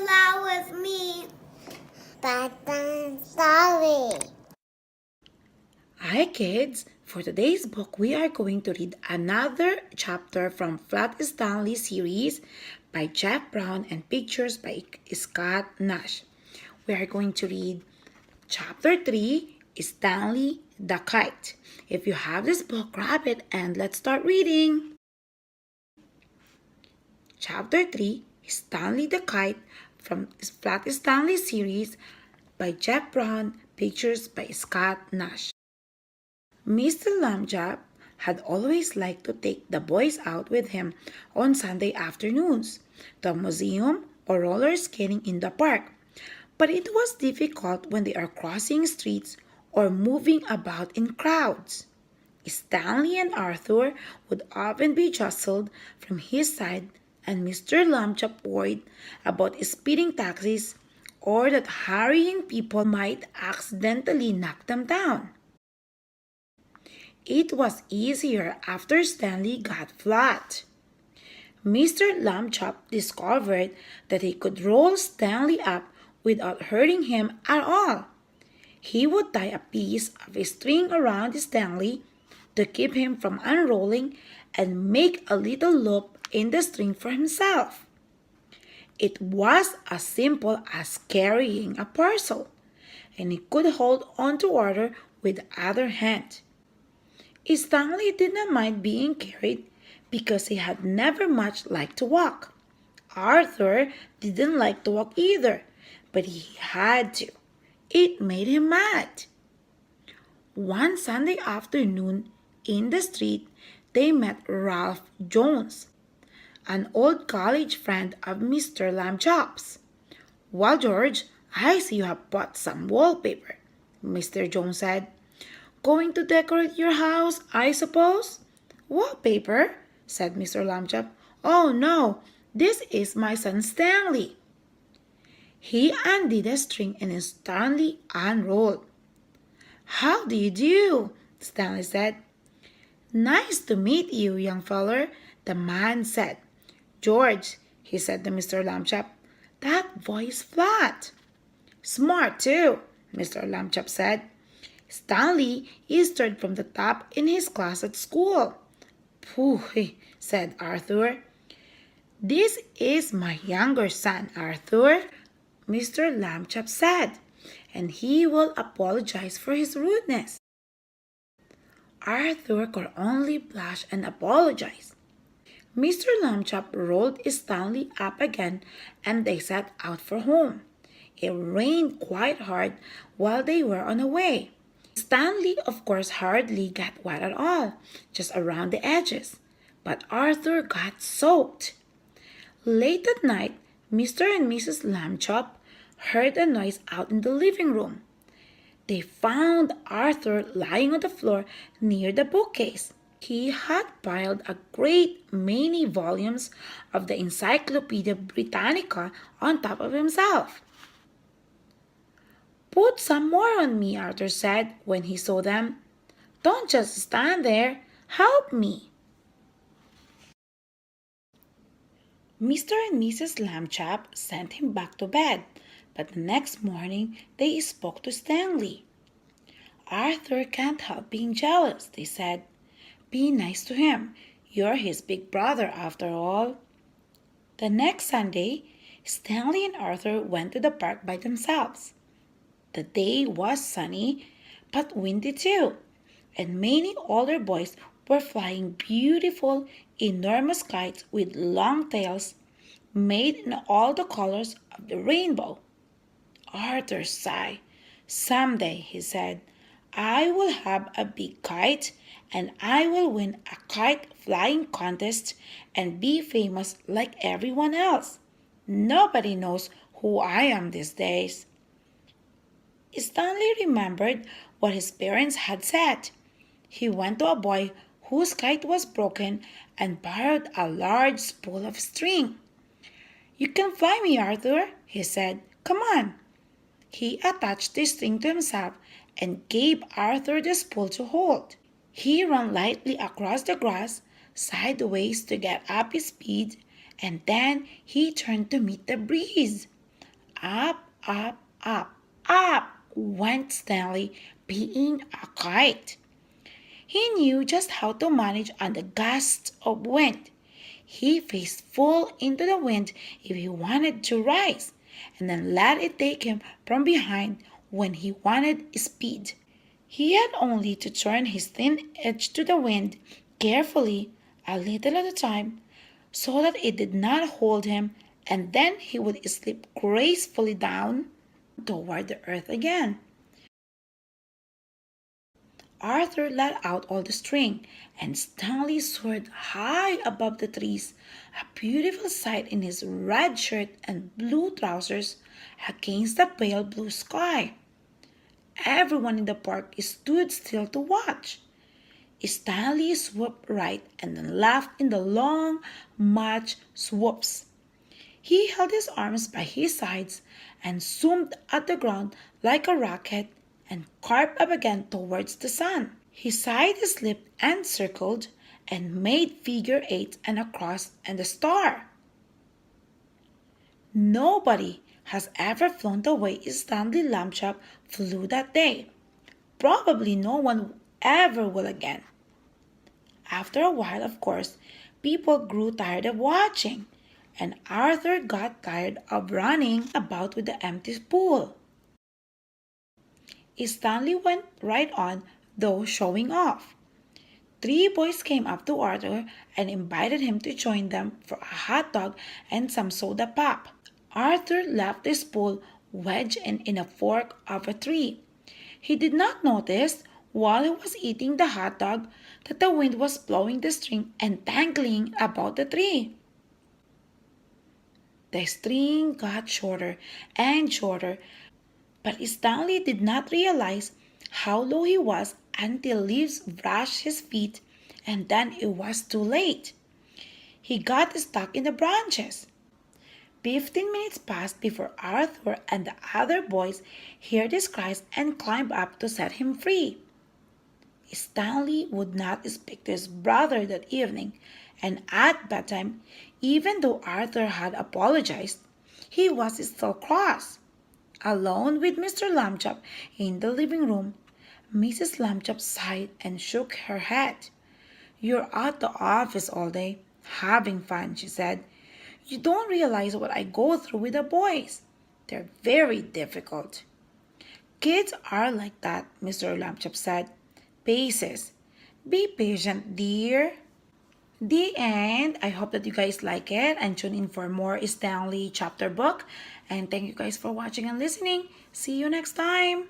aloud with me. Bedtime story. Hi kids! For today's book, we are going to read another chapter from Flat Stanley series by Jeff Brown and pictures by Scott Nash. We are going to read chapter 3, Stanley the Kite. If you have this book, grab it and let's start reading. Chapter 3, Stanley the Kite from Flat Stanley series by Jeff Brown, pictures by Scott Nash. Mr. Lambjap had always liked to take the boys out with him on Sunday afternoons, to a museum or roller skating in the park. But it was difficult when they are crossing streets or moving about in crowds. Stanley and Arthur would often be jostled from his side, and Mr. Lambchop worried about speeding taxis or that hurrying people might accidentally knock them down. It was easier after Stanley got flat. Mr. Lambchop discovered that he could roll Stanley up without hurting him at all. He would tie a piece of string around Stanley to keep him from unrolling and make a little loop in the string for himself. It was as simple as carrying a parcel, and he could hold on to water with the other hand. Stanley did not mind being carried because he had never much liked to walk. Arthur didn't like to walk either, but he had to. It made him mad. One Sunday afternoon in the street, they met Ralph Jones, an old college friend of Mr. Lambchop's. "Well, George, I see you have bought some wallpaper," Mr. Jones said. "Going to decorate your house, I suppose?" "Wallpaper?" said Mr. Lambchop. "Oh, no, this is my son Stanley." He undid the string and Stanley unrolled. "How do you do?" Stanley said. "Nice to meet you, young feller," the man said. "George," he said to Mr. Lambchop, "that voice flat." "Smart, too," Mr. Lambchop said. "Stanley is third from the top in his class at school." "Pooh," said Arthur. "This is my younger son, Arthur," Mr. Lambchop said, "and he will apologize for his rudeness." Arthur could only blush and apologize. Mr. Lambchop rolled Stanley up again and they set out for home. It rained quite hard while they were on the way. Stanley, of course, hardly got wet at all, just around the edges. But Arthur got soaked. Late at night, Mr. and Mrs. Lambchop heard a noise out in the living room. They found Arthur lying on the floor near the bookcase. He had piled a great many volumes of the Encyclopedia Britannica on top of himself. "Put some more on me," Arthur said when he saw them. "Don't just stand there. Help me." Mr. and Mrs. Lambchop sent him back to bed, but the next morning they spoke to Stanley. "Arthur can't help being jealous," they said. "Be nice to him. You're his big brother after all." The next Sunday, Stanley and Arthur went to the park by themselves. The day was sunny, but windy too, and many older boys were flying beautiful, enormous kites with long tails made in all the colors of the rainbow. Arthur sighed. "Someday," he said, "I will have a big kite, and I will win a kite flying contest and be famous like everyone else. Nobody knows who I am these days." Stanley remembered what his parents had said. He went to a boy whose kite was broken and borrowed a large spool of string. "You can fly me, Arthur," he said. "Come on." He attached the string to himself and gave Arthur the spool to hold. He ran lightly across the grass, sideways to get up his speed, and then he turned to meet the breeze. Up, up, up, up went Stanley, being a kite. He knew just how to manage on the gusts of wind. He faced full into the wind if he wanted to rise, and then let it take him from behind when he wanted speed. He had only to turn his thin edge to the wind carefully, a little at a time, so that it did not hold him, and then he would slip gracefully down toward the earth again. Arthur let out all the string, and Stanley soared high above the trees, a beautiful sight in his red shirt and blue trousers against the pale blue sky. Everyone in the park stood still to watch. Stanley swooped right and then left in the long March swoops. He held his arms by his sides and zoomed at the ground like a rocket and carved up again towards the sun. His side slipped and circled and made figure eights and a cross and a star. Nobody has ever flown the way Stanley Lambchop flew that day. Probably no one ever will again. After a while, of course, people grew tired of watching, and Arthur got tired of running about with the empty pool. Stanley went right on, though showing off. 3 boys came up to Arthur and invited him to join them for a hot dog and some soda pop. Arthur left the spool wedged in a fork of a tree. He did not notice, while he was eating the hot dog, that the wind was blowing the string and tangling about the tree. The string got shorter and shorter, but Stanley did not realize how low he was until leaves brushed his feet, and then it was too late. He got stuck in the branches. 15 minutes passed before Arthur and the other boys heard his cries and climbed up to set him free. Stanley would not speak to his brother that evening, and at bedtime, even though Arthur had apologized, he was still cross. Alone with Mr. Lambchop in the living room, Mrs. Lambchop sighed and shook her head. "You're at the office all day, having fun," she said. "You don't realize what I go through with the boys. They're very difficult." "Kids are like that," Mr. Lambchop said. "Paces. Be patient, dear." The end. I hope that you guys like it and tune in for more Stanley chapter book. And thank you guys for watching and listening. See you next time.